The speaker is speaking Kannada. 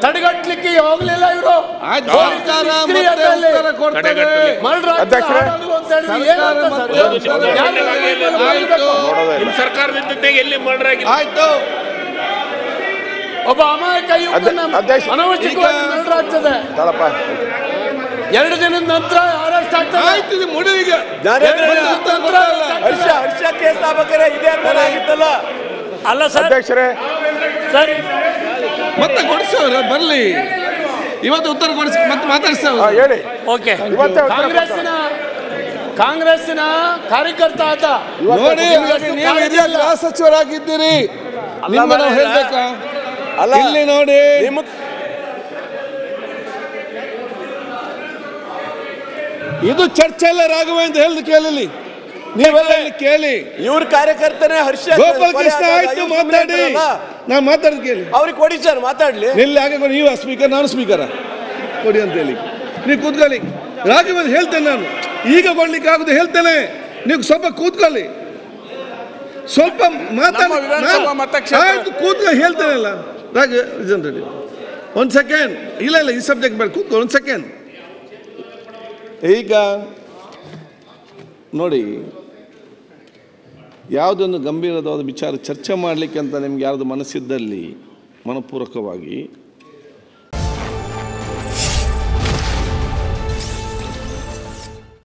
ತಡೆಗಟ್ಟಲಿಕ್ಕೆ ಹೋಗ್ಲಿಲ್ಲ ಇವರು. ಸರ್ಕಾರದಿಂದ ಎಲ್ಲಿ ಮರ್ಡರ್ ಆಗಿದೆ? ಆಯ್ತು, ಒಬ್ಬ ಅಮಾಯಕ ಅನವಶ್ಯಕವಾಗಿ ಮರ್ಡರ್ ಆಗ್ತದೆ. 2 ದಿನದ ನಂತರ ಅರೆಸ್ಟ್ ಆಗ್ತದೆ. ಹರ್ಷ ಕೇಸ್ ಆಗ್ಬೇಕಾದ್ರೆ ಇದೇ ಆಗಿತ್ತಲ್ಲ. ಅಲ್ಲ ಸರ್, ಅಧ್ಯಕ್ಷರೇ ಸರಿ ಮತ್ತೆ ಕೊಡಿಸೋರು ಬರಲಿ, ಇವತ್ತು ಉತ್ತರ ಕೊಡಿಸಿ ಮತ್ತೆ ಮಾತಾಡ್ಸೋರು ಹೇಳಿ. ಓಕೆ. ಕಾಂಗ್ರೆಸ್ಸಿನ ಕಾರ್ಯಕರ್ತ ಆತ. ನೋಡಿ, ನೀವು ಹಿರಿಯ ಗೃಹ ಸಚಿವರಾಗಿದ್ದೀರಿ, ನಿಮ್ಗೆ ನಾವು ಹೇಳ್ಬೇಕಾ? ಇಲ್ಲಿ ನೋಡಿ, ಇದು ಚರ್ಚೆ ಎಲ್ಲ ರಾಘವೇಂದ್ರ ಹೇಳಿದ ಕೇಳಲಿ, ನೀವೆಲ್ಲ ಕೇಳಿ. ಇವ್ರ ಕಾರ್ಯಕರ್ತನೇ ಹರ್ಷ ಗೋಪಾಲ್ ಕೃಷ್ಣ ಆಯ್ತು, ಮಾತಾಡಿ, ನಾನು ಮಾತಾಡಿದ್ ಕೇಳಿ. ಅವ್ರಿಗೆ ಕೊಡಿ ಸರ್, ಮಾತಾಡ್ಲಿ. ನಿಲ್ಲಿ ಹಾಗೆ ನೀವು ಸ್ಪೀಕರ್, ನಾನು ಸ್ಪೀಕರ, ಕೊಡಿ ಅಂತ ಹೇಳಿ ನೀವು ಕೂತ್ಕೊಳ್ಳಿ. ರಾಘವೇಂದ್ರ ಹೇಳ್ತೇನೆ, ನಾನು ಈಗ ಕೊಡ್ಲಿಕ್ಕೆ ಆಗುದು ಹೇಳ್ತೇನೆ, ನೀವು ಸ್ವಲ್ಪ ಕೂತ್ಕೊಳ್ಳಿ, ಸ್ವಲ್ಪ ಮಾತಾಡಿ. ಆಯ್ತು, ಕೂತ್ಕೊಳ್ಳಿ, ಹೇಳ್ತೇನಲ್ಲ ರಾಘವೇಂದ್ರ. ಒಂದು ಸೆಕೆಂಡ್, ಇಲ್ಲ ಈ ಸಬ್ಜೆಕ್ಟ್ ಬೇಡ, ಕೂತ್ಕೊಳ್ಳಿ ಒಂದು ಸೆಕೆಂಡ್. ಈಗ ನೋಡಿ, ಯಾವುದೊಂದು ಗಂಭೀರವಾದ ವಿಚಾರ ಚರ್ಚೆ ಮಾಡಲಿಕ್ಕೆ ಅಂತ ನಿಮ್ಗೆ ಯಾರ್ದು ಮನಸ್ಸಿದ್ದಲ್ಲಿ ಮನಪೂರ್ವಕವಾಗಿ